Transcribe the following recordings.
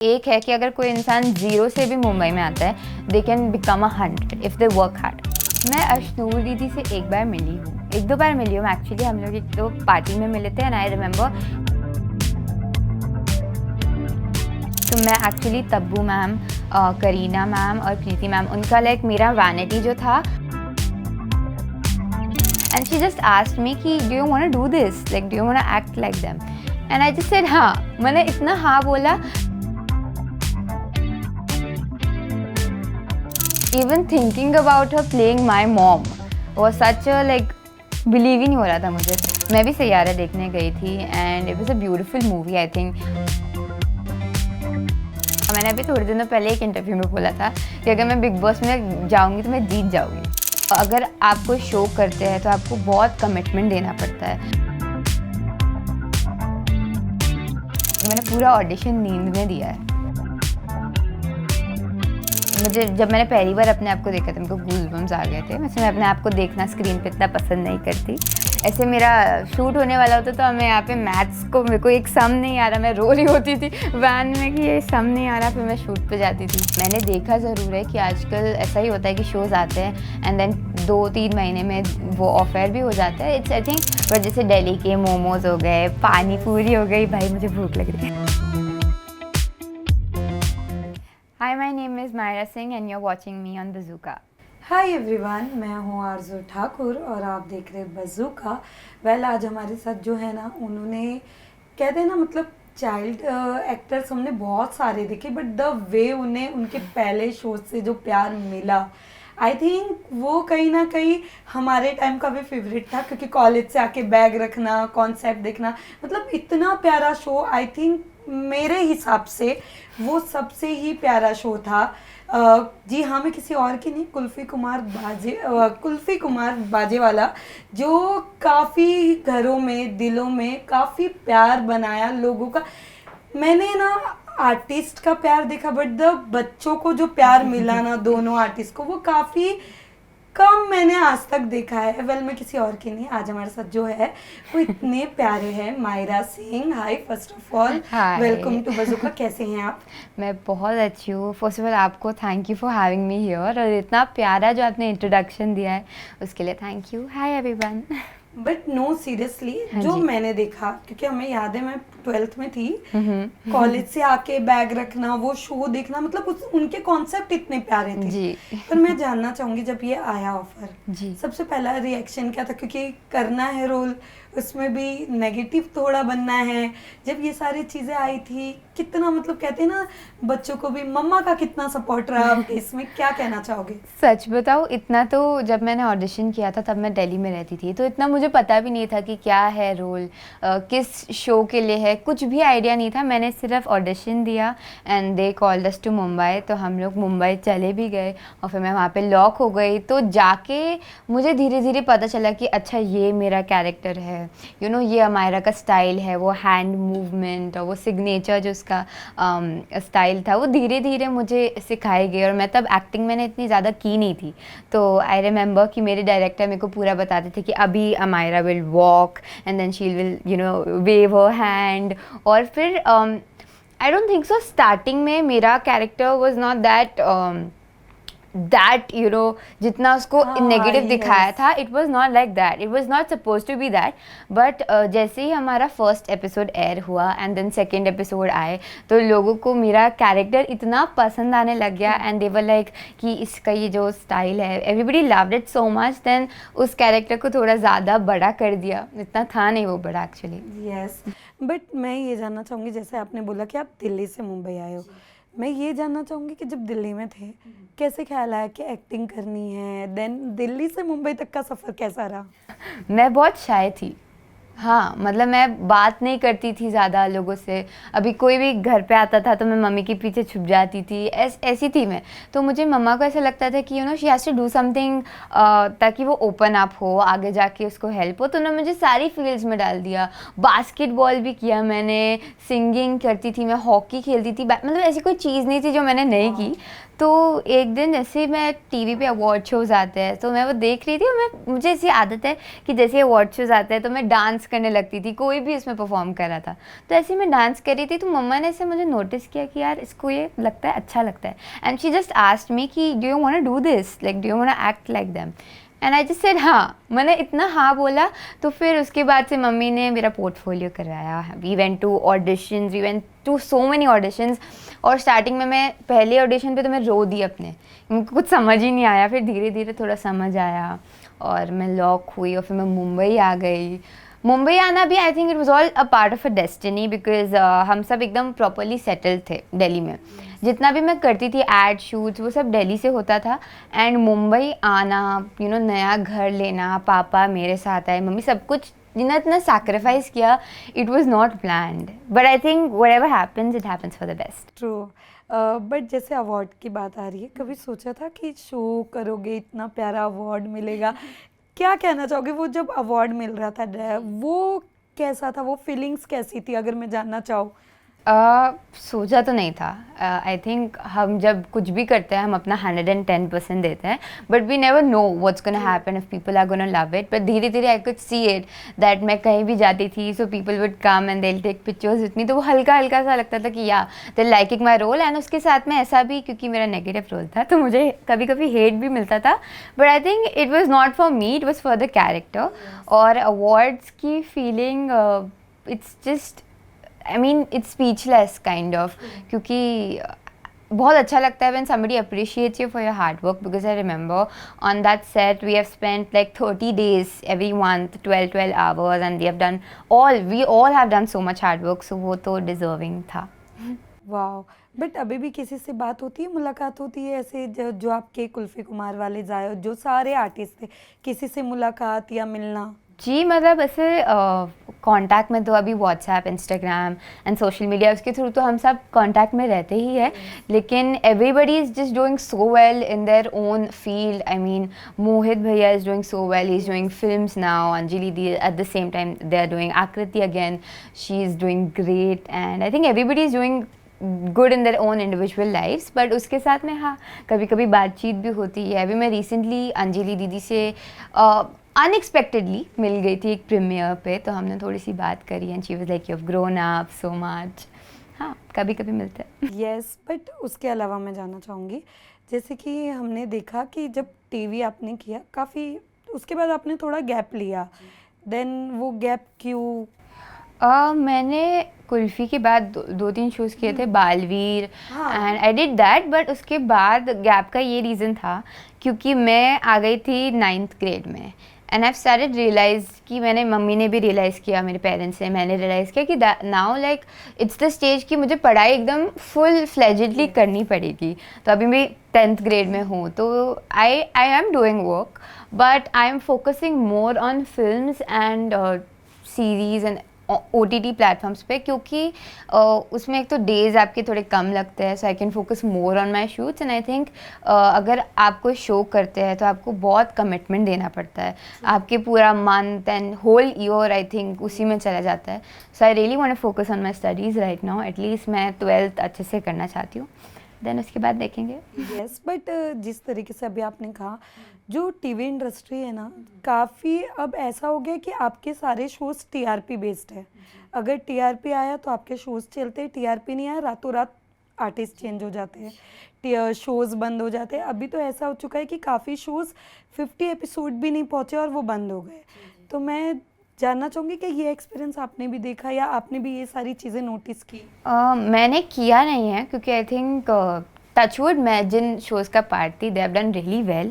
एक है कि अगर कोई इंसान 0 से भी मुंबई में आता है, they can become 100 if they work hard. मैं अशनूर दीदी से एक बार मिली हूँ, 1-2 बार मिली हूँ एक्चुअली। हम लोग एक तो पार्टी में मिले थे एंड आई रिमेंबर। तो मैं actually Tabu ma'am, Kareena ma'am और प्रीति मैम, उनका लाइक मेरा वैनिटी जो था, and she just asked me कि do you want to do this, like do you want to act like them, and I just said हाँ। मैंने इतना हाँ बोला, even thinking about her playing my mom was such a like believe ही नहीं हो रहा था मुझे। मैं भी सैयारा देखने गई थी and it was a beautiful movie I think. मैंने अभी थोड़े दिनों पहले एक इंटरव्यू में बोला था कि अगर मैं बिग बॉस में जाऊंगी तो मैं जीत जाऊंगी। अगर आप कोई शो करते हैं तो आपको बहुत कमिटमेंट देना पड़ता है। मैंने पूरा ऑडिशन नींद में दिया है। मुझे जब मैंने पहली बार अपने आप को देखा था, मेरे को गूज़बम्स आ गए थे। वैसे मैं अपने आप को देखना स्क्रीन पे इतना पसंद नहीं करती। ऐसे मेरा शूट होने वाला होता तो मैं यहाँ पे मैथ्स को, मेरे को एक सम नहीं आ रहा, मैं रो रही होती थी वैन में कि ये सम नहीं आ रहा, फिर मैं शूट पे जाती थी। मैंने देखा ज़रूर है कि आजकल ऐसा ही होता है कि शोज़ आते हैं एंड देन 2-3 महीने में वो ऑफ एयर भी हो जाता है। इट्स आई थिंक, बट जैसे दिल्ली के मोमोज़ हो गए, पानी पूरी हो गई, भाई मुझे भूख लग रही है। Hi, my name is Myra Singh and you're watching me on Bazooka. Hi everyone, मैं हूँ आरजू ठाकुर और आप देख रहे हैं बज़ूका। वेल, आज हमारे साथ जो है ना, उन्होंने कहते हैं ना, मतलब चाइल्ड एक्टर्स हमने बहुत सारे देखे, बट द वे उन्हें उनके पहले शो से जो प्यार मिला, आई थिंक वो कहीं ना कहीं हमारे टाइम का भी फेवरेट था। क्योंकि कॉलेज से आके बैग रखना, कॉन्सेप्ट देखना, मतलब इतना प्यारा शो। आई थिंक मेरे हिसाब से वो सबसे ही प्यारा शो था। जी हाँ, मैं किसी और की नहीं, कुल्फी कुमार बाजेवाला, जो काफ़ी घरों में, दिलों में काफ़ी प्यार बनाया लोगों का। मैंने ना आर्टिस्ट का प्यार देखा, बट द बच्चों को जो प्यार मिला ना दोनों आर्टिस्ट को, वो काफ़ी कम मैंने आज तक देखा है। वेल, मैं किसी और की नहीं, आज हमारे साथ जो है वो इतने प्यारे हैं, Myra Singh. Hi, first of all welcome to Bazooka. कैसे हैं आप? मैं बहुत अच्छी हूँ। फर्स्ट ऑफ ऑल आपको thank you for having me here, और इतना प्यारा जो आपने इंट्रोडक्शन दिया है उसके लिए thank you. Hi everyone. But no seriously, जो मैंने देखा, क्योंकि हमें याद है मैं 12th में थी, कॉलेज से आके बैग रखना, वो शो देखना, मतलब उनके कॉन्सेप्ट इतने प्यारे थे जी। पर मैं जानना चाहूंगी, जब ये आया ऑफर, जी, सबसे पहला रिएक्शन क्या था? क्योंकि करना है रोल, उसमें भी नेगेटिव थोड़ा बनना है। जब ये सारी चीजें आई थी, कितना, मतलब कहते हैं ना, बच्चों को भी मम्मा का कितना सपोर्ट रहा आपके इसमें, क्या कहना चाहोगे? सच बताओ, इतना तो जब मैंने ऑडिशन किया था तब मैं दिल्ली में रहती थी, तो इतना मुझे पता भी नहीं था कि क्या है रोल, किस शो के लिए है, कुछ भी आइडिया नहीं था। मैंने सिर्फ ऑडिशन दिया and they called us to Mumbai. तो हम लोग मुंबई चले भी गए और फिर मैं वहाँ पे लॉक हो गई। तो जाके मुझे धीरे धीरे पता चला कि अच्छा ये मेरा कैरेक्टर है, यू नो, ये अमायरा का स्टाइल है, वो हैंड मूवमेंट और वो सिग्नेचर जो उसका स्टाइल था, वो धीरे धीरे मुझे सिखाई गई। और मैं तब एक्टिंग मैंने इतनी ज़्यादा की नहीं थी, तो आई रिमेंबर कि मेरे डायरेक्टर मेरे को पूरा बताते थे कि अभी Amayra will walk and then she will, you know, wave her hand. और फिर I don't think so, starting में मेरा character was not that you know, जितना उसको नेगेटिव दिखाया था, it was not like that, it was not suppose to be that. But जैसे ही हमारा फर्स्ट एपिसोड एयर हुआ एंड देन सेकेंड एपिसोड आए, तो लोगों को मेरा कैरेक्टर इतना पसंद आने लग गया एंड दे वर लाइक कि इसका ये जो स्टाइल है, everybody loved it so much. Then उस कैरेक्टर को थोड़ा ज़्यादा बड़ा कर दिया, इतना था नहीं वो बड़ा एक्चुअली। यस, बट मैं ये जानना चाहूँगी, जैसे आपने बोला कि आप दिल्ली से मुंबई आए हो, मैं ये जानना चाहूँगी कि जब दिल्ली में थे, कैसे ख्याल आया कि एक्टिंग करनी है? देन दिल्ली से मुंबई तक का सफ़र कैसा रहा? मैं बहुत शाय थी, हाँ, मतलब मैं बात नहीं करती थी ज़्यादा लोगों से। अभी कोई भी घर पे आता था तो मैं मम्मी के पीछे छुप जाती थी, ऐसी थी मैं। तो मुझे मम्मा को ऐसा लगता था कि you know she has to do something ताकि वो ओपन अप हो, आगे जाके उसको हेल्प हो। तो उन्होंने मुझे सारी फील्ड्स में डाल दिया। बास्केटबॉल भी किया मैंने, सिंगिंग करती थी मैं, हॉकी खेलती थी, मतलब ऐसी कोई चीज़ नहीं थी जो मैंने नहीं की। तो एक दिन जैसे मैं टीवी पे अवार्ड शोज़ आते हैं तो मैं वो देख रही थी, और मुझे ऐसी आदत है कि जैसे अवार्ड शोज़ आते हैं तो मैं डांस डांस करने लगती थी, कोई भी इसमें परफॉर्म कर रहा था तो ऐसे ही मैं डांस कर रही थी, तो मम्मा ने ऐसे मुझे नोटिस किया कि यार इसको ये लगता है अच्छा लगता है, and she just asked me कि do you want to do this, like do you want to act like them, and I just said हाँ। मैंने इतना हाँ बोला तो फिर उसके बाद से मम्मी ने मेरा पोर्टफोलियो करवाया, we went to auditions, we went to so many auditions, और स्टार्टिंग में मैं पहले ऑडिशन पे तो मैं रो दी अपने, मुझको कुछ समझ ही नहीं आया, फिर धीरे धीरे थोड़ा समझ आया और मैं लॉक हुई और फिर मैं मुंबई आ गई। मुंबई आना भी I think it was all a part of a destiny, because हम सब एकदम प्रॉपरली सेटल्ड थे दिल्ली में, जितना भी मैं करती थी एड शूट्स वो सब दिल्ली से होता था, एंड मुंबई आना, यू नो, नया घर लेना, पापा मेरे साथ आए, मम्मी, सब कुछ जितना इतना सैक्रिफाइस किया, it was not planned, but I think whatever happens it happens for the best. True. But जैसे अवार्ड की बात आ रही है, कभी सोचा था कि शो करोगे इतना प्यारा अवार्ड मिलेगा? क्या कहना चाहोगे, वो जब अवार्ड मिल रहा था वो कैसा था, वो फीलिंग्स कैसी थी, अगर मैं जानना चाहूँ? सोचा तो नहीं था। आई थिंक हम जब कुछ भी करते हैं हम अपना 110% देते हैं, but we never know what's gonna happen, if people are gonna love it, but धीरे धीरे I could see it that मैं कहीं भी जाती थी so people would come and they will take pictures with me, तो वो हल्का हल्का सा लगता था कि yeah they liking my role, and उसके साथ में ऐसा भी क्योंकि मेरा नेगेटिव रोल था तो मुझे कभी कभी हेट भी मिलता था, but I think it was not for me, it was for the character. और अवार्ड्स की feeling it's just, I mean it's speechless kind of, क्योंकि बहुत अच्छा लगता है when somebody appreciates you for your hard work, because I remember on that set we have spent like 30 days every month, 12 hours, and we all have done so much hard work, so वो तो deserving था। वाह। But अभी भी किसी से बात होती है, मुलाकात होती है ऐसे जो आपके कुल्फी कुमार वाले जाए, जो सारे आर्टिस्ट थे, किसी से मुलाकात या मिलना? जी, मतलब ऐसे कांटेक्ट में तो अभी WhatsApp, Instagram and social media, उसके थ्रू तो हम सब कांटेक्ट में रहते ही है, लेकिन everybody is just doing so well in their own field. I mean Mohit भैया is doing so well, he is doing films now, Anjali दी at the same time they are doing, Aakriti again she is doing great, and I think everybody is doing good in their own individual lives, but उसके साथ में हाँ कभी कभी बातचीत भी होती है। अभी मैं रिसेंटली अंजलि दीदी से अनएक्सपेक्टेडली मिल गई थी एक प्रीमियर पे, तो हमने थोड़ी सी बात करी and she was like you have grown up so much. हाँ, कभी कभी मिलते हैं। यस, बट उसके अलावा मैं जानना चाहूँगी, जैसे कि हमने देखा कि जब टीवी आपने किया काफ़ी, उसके बाद आपने थोड़ा गैप लिया, देन वो गैप क्यों? मैंने कुल्फ़ी के बाद दो तीन शोज़ किए थे, बालवीर हाँ। And I did that, but उसके बाद गैप का ये रीज़न था क्योंकि मैं आ गई थी 9th ग्रेड में, एंड आई स्टार्टेड रियलाइज़ कि मैंने, मम्मी ने भी रियलाइज़ किया, मेरे पेरेंट्स से मैंने रियलाइज़ किया कि now like it's the stage कि मुझे पढ़ाई एकदम फुल फ्लेजेडली करनी पड़ेगी। तो अभी मैं 10th ग्रेड में हूँ, तो I am doing work, but I am focusing more on films and series and OTT platforms पे, क्योंकि उसमें एक तो डेज आपके थोड़े कम लगते हैं, so I can focus more on my shoots, and I think अगर आप कोई शो करते हैं तो आपको बहुत कमिटमेंट देना पड़ता है, आपके पूरा month and whole year I think उसी में चला जाता है। So I really want to focus on my studies right now, at least मैं 12th अच्छे से करना चाहती हूँ, देन उसके बाद देखेंगे। यस, बट जिस तरीके से अभी आपने कहा, जो टीवी इंडस्ट्री है ना, काफ़ी अब ऐसा हो गया कि आपके सारे शोज़ टीआरपी बेस्ड है। अगर टीआरपी आया तो आपके शोज़ चलते हैं, टीआरपी नहीं आया रातों रात आर्टिस्ट चेंज हो जाते हैं, शोज़ बंद हो जाते हैं। अभी तो ऐसा हो चुका है कि काफ़ी शोज़ 50 एपिसोड भी नहीं पहुँचे और वो बंद हो गए। तो मैं जानना चाहूँगी कि ये एक्सपीरियंस आपने भी देखा या आपने भी ये सारी चीज़ें नोटिस की? मैंने किया नहीं है, क्योंकि आई थिंक टचवुड मैं जिन शोज़ का पार्ट थी they have done really well,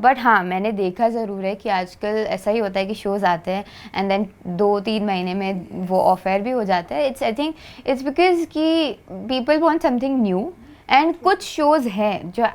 but हाँ मैंने देखा ज़रूर है कि आजकल ऐसा ही होता है कि शोज़ आते हैं एंड देन 2-3 महीने में वो ऑफ एयर भी हो जाता है। It's I think it's because कि people want something new, and कुछ शोज़ हैं जो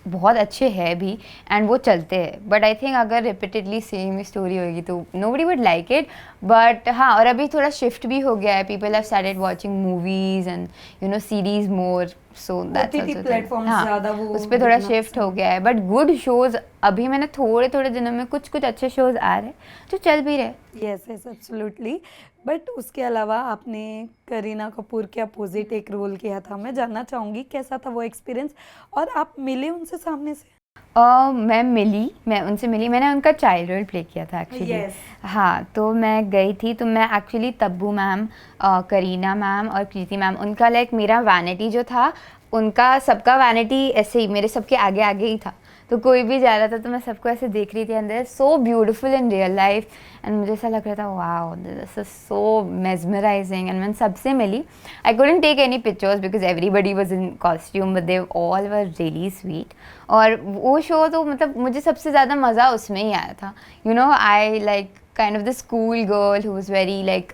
बहुत अच्छे हैं भी एंड वो चलते हैं, बट आई थिंक अगर रिपीटेडली सेम स्टोरी होगी तो nobody would like it. But हाँ, और अभी थोड़ा शिफ्ट भी हो गया है, people have started watching movies and you know series more, so that's OTT platforms ज़्यादा वो उस पर थोड़ा शिफ्ट हो गया है, बट गुड शोज़ अभी मैंने थोड़े दिनों में कुछ अच्छे शोज़ आ रहे जो चल भी रहे। Yes yes absolutely. बट उसके अलावा आपने करीना कपूर के अपोजिट एक रोल किया था, मैं जानना चाहूँगी कैसा था वो एक्सपीरियंस, और आप मिले उनसे सामने से? मैं उनसे मिली, मैंने उनका चाइल्ड रोल प्ले किया था एक्चुअली। यस। हाँ, तो मैं गई थी, तो मैं actually Tabu ma'am, Kareena ma'am और कृति मैम, उनका लाइक मेरा वैनिटी जो था, उनका सबका वैनिटी ऐसे ही मेरे सबके आगे आगे ही था। तो कोई भी जा रहा था तो मैं सबको ऐसे देख रही थी, and they are so beautiful in real life, and मुझे ऐसा लग रहा था wow this is so mesmerising. And मैंने सबसे मिली, I couldn't take any pictures because everybody was in costume, but they all were really sweet. और वो शो तो मतलब मुझे सबसे ज़्यादा मज़ा उसमें ही आया था। You know, I like kind of the school girl who was very like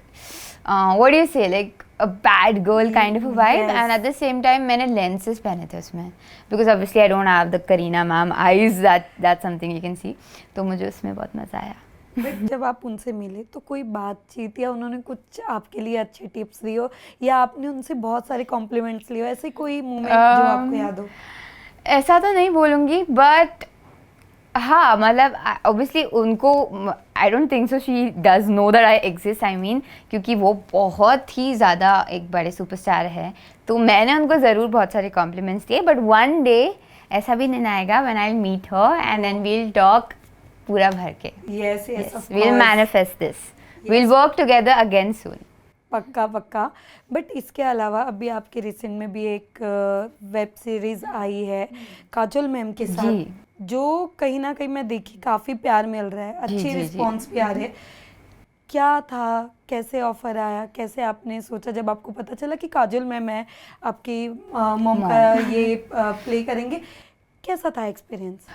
what do you से, like a bad girl kind of a vibe, Yes. and at the same time मैंने lenses पहने थे उसमें, because obviously I don't have the Kareena ma'am eyes, that's something you can see, तो मुझे उसमें बहुत मज़ा आया। बट जब आप उनसे मिले तो कोई बातचीत या उन्होंने कुछ आपके लिए अच्छे टिप्स दिए हो, या आपने उनसे बहुत सारे कॉम्प्लीमेंट्स लिए हो, ऐसे कोई मोमेंट जो आपको याद हो? ऐसा तो नहीं बोलूँगी, बट हाँ मतलब ऑब्वियसली उनको, आई don't think so she does know that I exist, I mean, क्योंकि वो बहुत ही ज़्यादा एक बड़े सुपरस्टार है, तो मैंने उनको ज़रूर बहुत सारे कॉम्प्लीमेंट्स दिए। बट वन डे ऐसा भी दिन आएगा when I will meet her and then we'll talk पूरा भर के। Yes yes, of we'll course. Manifest this, we'll work together again soon. पक्का पक्का। बट इसके अलावा अभी आपके रिसेंट में भी एक वेब सीरीज आई है काजोल मैम के साथ, जी। जो कहीं ना कहीं मैं देखी काफ़ी प्यार मिल रहा है, जी, अच्छी जी, जी। रिस्पॉन्स भी आ रहे हैं। क्या था, कैसे ऑफर आया, कैसे आपने सोचा जब आपको पता चला कि काजोल मैम है आपकी मॉम का ये प्ले करेंगे, कैसा था एक्सपीरियंस?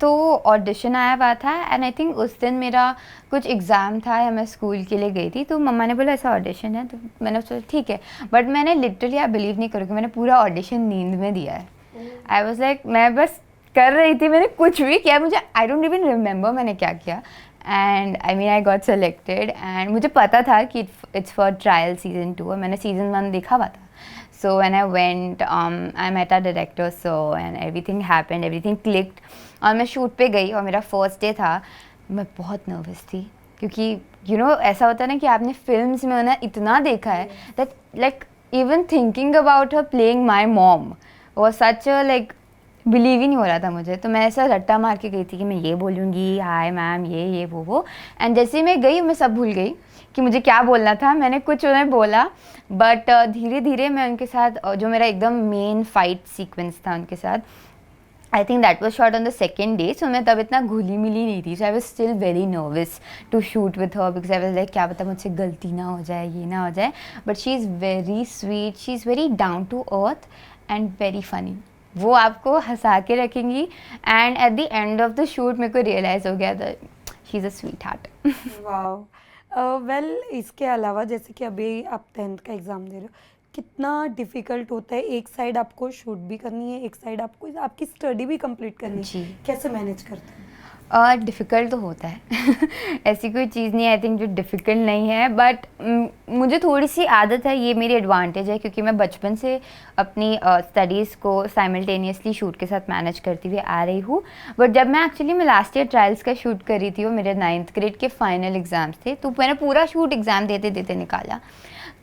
तो ऑडिशन आया हुआ था, एंड आई थिंक उस दिन मेरा कुछ एग्ज़ाम था या मैं स्कूल के लिए गई थी, तो मम्मा ने बोला ऐसा ऑडिशन है, तो मैंने सोचा ठीक है। बट मैंने लिटरली, आप बिलीव नहीं करोगे, मैंने पूरा ऑडिशन नींद में दिया है। आई वॉज लाइक, मैं बस कर रही थी, मैंने कुछ भी किया, मुझे आई डोंट इवन रिमेंबर मैंने क्या किया। And I mean I got selected, and मुझे पता था कि इट्स फॉर ट्रायल सीज़न 2, और मैंने सीज़न 1 देखा हुआ था। So when I went, I met our director, so and everything happened, everything clicked. और मैं शूट पे गई और मेरा फर्स्ट डे था, मैं बहुत नर्वस थी, क्योंकि यू नो ऐसा होता है ना कि आपने फिल्म्स में उन्हें इतना देखा है that like even thinking about her playing my mom वो सच लाइक बिलीव ही नहीं हो रहा था मुझे। तो मैं ऐसा रट्टा मार के गई थी कि मैं ये बोलूँगी हाय मैम, ये वो, एंड जैसे ही मैं गई मैं सब भूल गई कि मुझे क्या बोलना था। मैंने कुछ उन्हें बोला, बट धीरे धीरे मैं उनके साथ जो मेरा एकदम मेन फाइट सीक्वेंस था उनके साथ, I think that was shot on the second day, so मैं तब इतना घुली मिली नहीं थी, so I was still very nervous to shoot with her, because I was like क्या पता मुझसे गलती ना हो जाए, ये ना हो जाए। But she is very sweet, she is very down to earth and very funny, वो आपको हंसा के रखेंगी। And at the end of the shoot मेरे को रियलाइज़ हो गया था she is a sweetheart. Wow. Well इसके अलावा जैसे कि अभी आप 10th का एग्ज़ाम दे रहे हो, कितना डिफ़िकल्ट होता है, एक साइड आपको शूट भी करनी है, एक साइड आपको आपकी स्टडी भी कंप्लीट करनी है, जी। कैसे मैनेज करते हैं? डिफ़िकल्ट तो होता है ऐसी कोई चीज़ नहीं है आई थिंक जो डिफ़िकल्ट नहीं है, बट मुझे थोड़ी सी आदत है, ये मेरी एडवांटेज है, क्योंकि मैं बचपन से अपनी स्टडीज़ को साइमल्टेनियसली शूट के साथ मैनेज करती हुई आ रही हूँ। बट जब मैं लास्ट ईयर ट्रायल्स का शूट कर रही थी, वो मेरे 9th ग्रेड के फाइनल एग्ज़ाम्स थे, तो मैंने पूरा शूट एग्ज़ाम देते देते निकाला।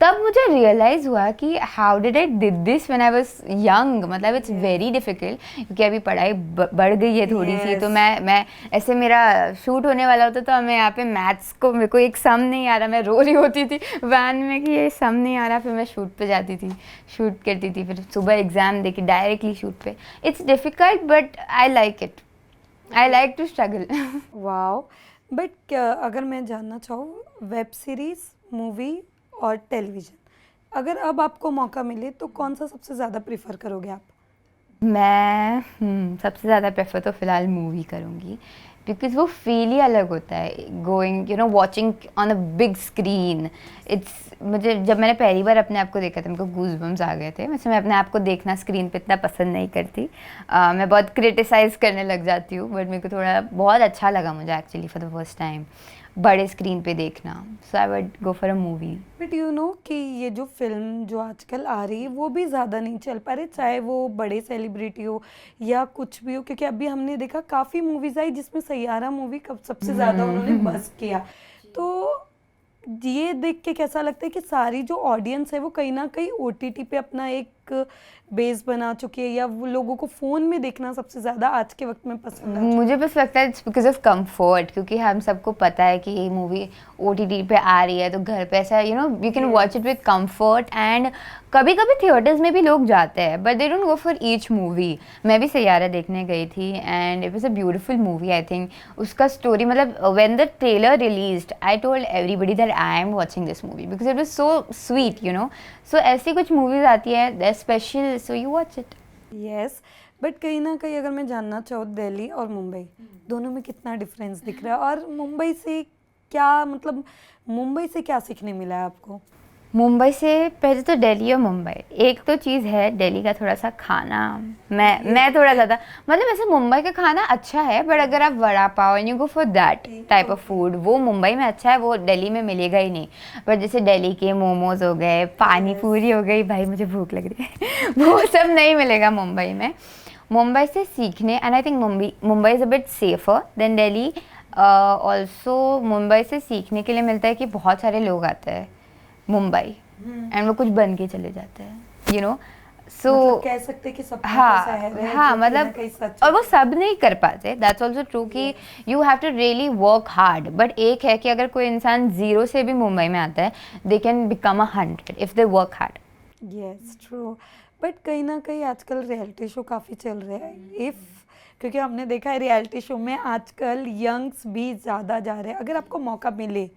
तब मुझे रियलाइज़ हुआ कि how did I did this when I was young, मतलब इट्स वेरी डिफ़िकल्ट, क्योंकि अभी पढ़ाई बढ़ गई है थोड़ी सी, तो मैं ऐसे मेरा शूट होने वाला होता, तो मैं यहाँ पे मैथ्स को मेरे को एक सम नहीं आ रहा, मैं रो रही होती थी वैन में कि ये सम नहीं आ रहा, फिर मैं शूट पे जाती थी, शूट करती थी, फिर सुबह एग्ज़ाम दे के डायरेक्टली शूट पे। It's difficult but I like it, I like to struggle. Wow. But अगर मैं जानना चाहूँ, वेब सीरीज़, मूवी और टेलीविज़न, अगर अब आपको मौका मिले तो कौन सा सबसे ज़्यादा प्रेफर करोगे आप? मैं सबसे ज़्यादा प्रेफर तो फ़िलहाल मूवी करूँगी, बिकॉज़ वो फील ही अलग होता है, going you know watching on a big screen. It's मुझे जब मैंने पहली बार अपने आप को देखा था, मेरे को गूज़बम्स आ गए थे। वैसे मैं अपने आप को देखना स्क्रीन पे इतना पसंद नहीं करती, मैं बहुत क्रिटिसाइज़ करने लग जाती हूँ, बट मेरे को थोड़ा बहुत अच्छा लगा मुझे actually for the first time बड़े स्क्रीन पे देखना, so I would go for a movie. But you know कि ये जो फिल्म जो आजकल आ रही है वो भी ज़्यादा नहीं चल पा रही, चाहे वो बड़े सेलिब्रिटी हो या कुछ भी हो, क्योंकि अभी हमने देखा काफ़ी मूवीज़ आई जिसमें सैयारा मूवी कब सबसे ज़्यादा उन्होंने बस किया। तो ये देख के कैसा लगता है कि सारी जो ऑडियंस है वो कहीं ना कहीं ओटीटी पे अपना एक बेस बना चुकी है, या वो लोगों को फ़ोन में देखना सबसे ज़्यादा आज के वक्त में पसंद है? मुझे बस लगता है इट्स बिकॉज ऑफ कंफर्ट, क्योंकि हम सबको पता है कि ये मूवी OTT पे आ रही है, तो घर पे ऐसा you can watch it with comfort. And कभी कभी थिएटर्स में भी लोग जाते हैं, but they don't go for each movie. मैं भी सैयारा देखने गई थी and it was a beautiful movie. I think उसका स्टोरी, मतलब when the trailer released I told everybody that I am watching this movie because it was so sweet, so ऐसी कुछ movies आती है that special, so you watch it. Yes, but कहीं ना कहीं अगर मैं जानना चाहूँ, दिल्ली और मुंबई दोनों में कितना डिफरेंस दिख रहा है, और मुंबई से क्या, मतलब मुंबई से क्या सीखने मिला है आपको? मुंबई से पहले तो दिल्ली और मुंबई, एक तो चीज़ है दिल्ली का थोड़ा सा खाना, मैं थोड़ा ज़्यादा, मतलब ऐसे मुंबई का खाना अच्छा है, बट अगर आप vada pav and you go for that type of food, वो मुंबई में अच्छा है, वो दिल्ली में मिलेगा ही नहीं। बट जैसे दिल्ली के मोमोज हो गए, पानी पूरी हो गई, भाई मुझे भूख लग रही है वो सब नहीं मिलेगा मुंबई में। मुंबई से सीखने, and I think Mumbai is a bit safer than Delhi. Also Mumbai से सीखने के लिए मिलता है कि बहुत सारे लोग आते हैं मुंबई एंड वो कुछ बन के चले जाते हैं, सो मतलब कह सकते हैं कि सब हाँ शहर है, हाँ, जो कहीं ना मतलब कहीं सच और वो सब नहीं कर पाते, दैट्स ऑल्सो ट्रू कि you have to really work hard. But एक है कि अगर कोई इंसान 0 से भी मुंबई में आता है, they can become 100 if they work hard. Yes true, but कहीं ना कहीं आजकल रियलिटी शो काफ़ी चल रहे हैं, इफ़ क्योंकि हमने देखा है रियलिटी शो में आजकल यंग्स भी ज़्यादा जा रहे हैं। अगर आपको मौका मिले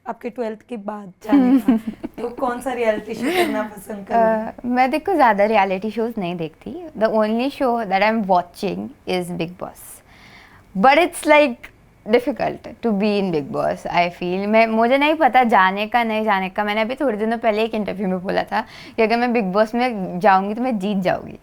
आपके 12th के बाद जाने का तो कौन सा रियलिटी शो करना पसंद करोगे? मैं देखो ज़्यादा रियलिटी शोज नहीं देखती, the only show that I am watching is Bigg Boss, but it's like difficult to be in Bigg Boss. I feel मुझे नहीं पता जाने का नहीं जाने का। मैंने अभी थोड़े दिनों पहले एक इंटरव्यू में बोला था कि अगर मैं बिग बॉस में जाऊंगी तो मैं जीत जाऊंगी,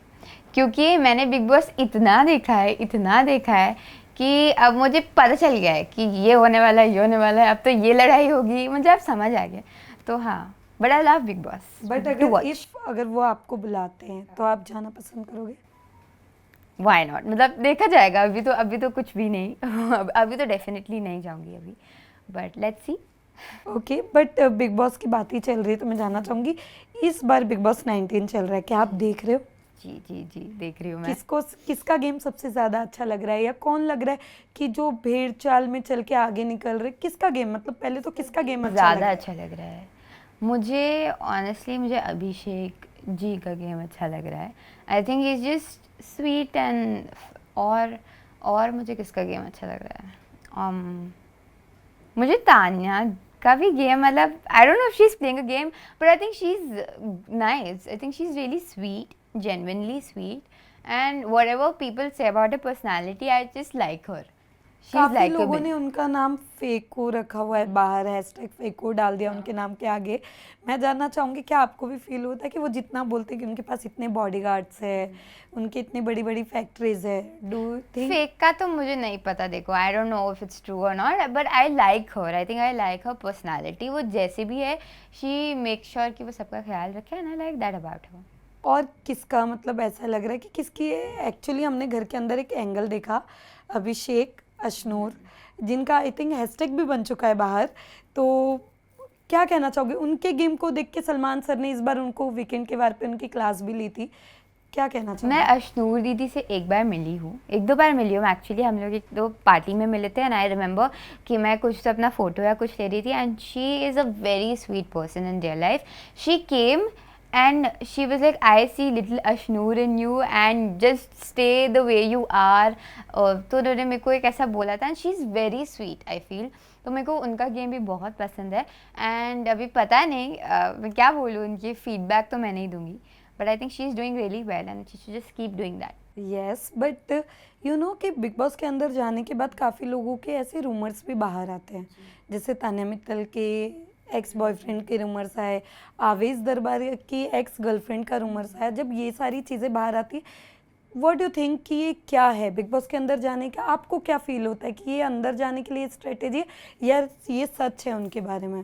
क्योंकि मैंने बिग बॉस इतना देखा है कि अब मुझे पता चल गया है कि ये होने वाला है, ये होने वाला है, अब तो ये लड़ाई होगी, मुझे अब समझ आ गया। तो हाँ, but I love big Boss. But अगर वो आपको बुलाते हैं तो आप जाना पसंद करोगे? व्हाई नॉट, मतलब देखा जाएगा। अभी तो कुछ भी नहीं अभी तो डेफिनेटली नहीं जाऊंगी अभी, but let's see. Okay, but big boss की बात ही चल रही है तो मैं जानना चाहूँगी, इस बार बिग बॉस 19 चल रहा है, क्या आप देख रहे हो? जी देख रही हूँ मैं। किसका गेम सबसे ज़्यादा अच्छा लग रहा है, या कौन लग रहा है कि जो भेड़ चाल में चल के आगे निकल रहे, किसका गेम, मतलब पहले तो किसका गेम ज़्यादा अच्छा लग रहा है? मुझे ऑनेस्टली मुझे अभिषेक जी का गेम अच्छा लग रहा है। I think he is just sweet and और मुझे किसका गेम अच्छा लग रहा है? मुझे तान्या का भी गेम, मतलब आई don't know if she is playing a game, but I think she is nice. I think she is really sweet, genuinely sweet, and whatever people say about her personality, I just like her. She's काफी लोगों likable. ने उनका नाम phaco रखा हुआ है बाहर, hashtag phaco डाल दिया उनके नाम के आगे। मैं जानना चाहूँगी क्या आपको भी फील होता है कि वो जितना बोलते हैं कि उनके पास इतने बॉडीगार्ड्स है, उनकी इतनी बड़ी बड़ी फैक्ट्रीज है, डू थिंक? फेक का तो मुझे नहीं पता, देखो I don't know if it's true और not, but I like her. I think I like her personality. वो जैसे भी है, शी मेक श्योर कि वो सबका ख्याल रखे, and I like that about her. और किसका, मतलब ऐसा लग रहा है कि किसकी, एक्चुअली हमने घर के अंदर एक एंगल देखा, अभिषेक अशनूर, जिनका आई थिंक हैशटैग भी बन चुका है बाहर, तो क्या कहना चाहोगे उनके गेम को देख के? सलमान सर ने इस बार उनको वीकेंड के वार पे उनकी क्लास भी ली थी, क्या कहना चाहोगे? मैं अशनूर दीदी से एक बार मिली हूँ, एक दो बार मिली हूँ एक्चुअली। हम लोग एक दो पार्टी में मिले थे, एंड आई रिमेंबर कि मैं कुछ तो अपना फ़ोटो या कुछ ले रही थी, and she is a very sweet person in real life. She came and she was like, I see little Ashnoor in you and just stay the way you are. तो उन्होंने मेरे को एक ऐसा बोला था, and she is very sweet I feel। तो मेरे को उनका गेम भी बहुत पसंद है, एंड अभी पता नहीं मैं क्या बोलूँ, उनकी फीडबैक तो मैं नहीं दूंगी, but I think she is doing really well and she should just keep doing that. Yes, but you know कि बिग बॉस के अंदर जाने के बाद काफ़ी लोगों के ऐसे रूमर्स भी बाहर आते हैं, जैसे तान्या मित्तल के एक्स बॉयफ्रेंड के रूमर्स आए, आवेश दरबार की एक्स गर्लफ्रेंड का रूमर्स आया। जब ये सारी चीज़ें बाहर आती, व्हाट डू थिंक कि ये क्या है बिग बॉस के अंदर जाने का? आपको क्या फील होता है कि ये अंदर जाने के लिए स्ट्रेटेजी है या ये सच है उनके बारे में?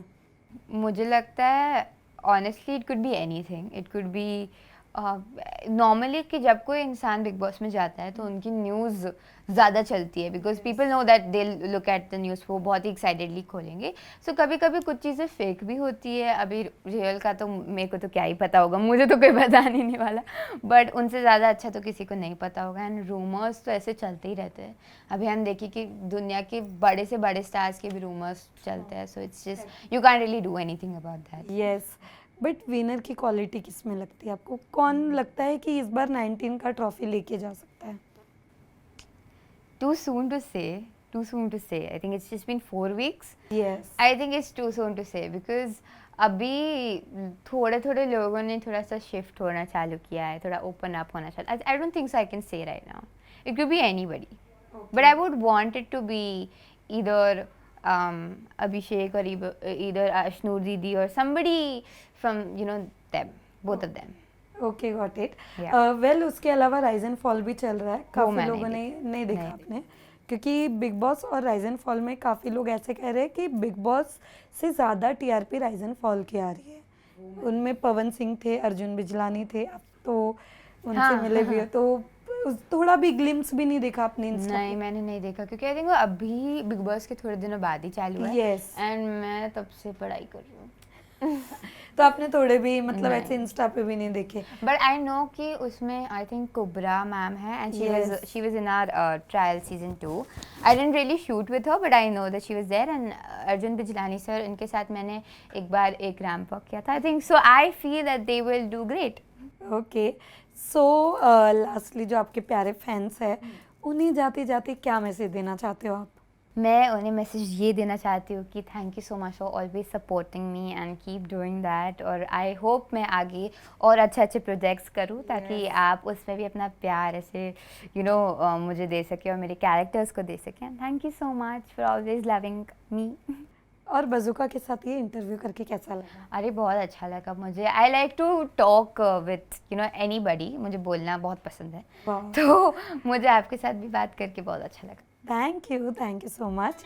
मुझे लगता है honestly it could be anything. It could be normally कि जब कोई इंसान बिग बॉस में जाता है तो उनकी न्यूज़ ज़्यादा चलती है, because people know that they look at the news, वो बहुत ही एक्साइटेडली खोलेंगे. सो कभी कभी कुछ चीज़ें फेक भी होती है. अभी रियल का तो मेरे को तो क्या ही पता होगा, मुझे तो कोई पता नहीं वाला, बट उनसे ज़्यादा अच्छा तो किसी को नहीं पता होगा. एंड रूमर्स तो ऐसे चलते ही रहते हैं. अभी हम देखिए कि दुनिया के बड़े से बड़े स्टार्स के भी रूमर्स चलते हैं. So it's just you can really do anything about that. Yes, but winner की क्वालिटी किस में लगती है आपको? कौन लगता है कि इस बार 19 का ट्रॉफी लेके जा सकता है? Too soon to say. Too soon to say. I think it's just been 4 weeks. Yes, I think it's too soon to say because अभी थोड़े थोड़े लोगों ने थोड़ा सा शिफ्ट होना चालू किया है, थोड़ा ओपन अप होना चालू. I don't think so I can say right now. It could be anybody. But I would want it to be either Abhishek or either Ashnur Didi or somebody from, you know, them, both of them. Okay, got it. Yeah. Well, उसके अलावा rise and fall भी चल रहा है. काफ़ी मैं लोगों नहीं ने नहीं देखा नहीं आपने, क्योंकि बिग बॉस और राइज एंड फॉल में काफ़ी लोग ऐसे कह रहे हैं कि बिग बॉस से ज़्यादा टीआरपी राइज एंड फॉल की आ रही है. उनमें पवन सिंह थे, अर्जुन बिजलानी थे, अब तो उनसे हाँ, मिले भी हो, तो थोड़ा भी ग्लिम्स भी नहीं देखा आपने इंस्टा नहीं, मैंने नहीं देखा क्योंकि आई थिंक वो अभी बिग बॉस के थोड़े दिनों बाद ही चालू है. Yes. एंड मैं तब से पढ़ाई कर रही हूँ. तो आपने थोड़े भी मतलब नहीं. ऐसे इंस्टा पे भी नहीं देखे? बट आई नो कि उसमें आई थिंक कुबरा मैम है and Yes. She was in our trial season 2. I didn't really shoot with her but I know that she was there. And Arjun Bijlani sir, इनके साथ मैंने एक बार एक रैंप वॉक किया था. I think so I feel that they will do great. Okay, so lastly जो आपके प्यारे फैंस हैं, उन्हें जाते जाते क्या मैसेज देना चाहते हो आप? मैं उन्हें मैसेज ये देना चाहती हूँ कि thank you so much for always supporting me and keep doing that. और आई होप मैं आगे और अच्छे अच्छे प्रोजेक्ट्स करूँ ताकि आप उसमें भी अपना प्यार ऐसे मुझे दे सकें और मेरे कैरेक्टर्स को दे सकें. Thank you so much for always loving me. और बज़ूका के साथ ये इंटरव्यू करके कैसा लगा? अरे बहुत अच्छा लगा मुझे. I like to talk with anybody. मुझे बोलना बहुत पसंद है. वाह, तो मुझे आपके साथ भी बात करके बहुत अच्छा लगा. Thank you so much.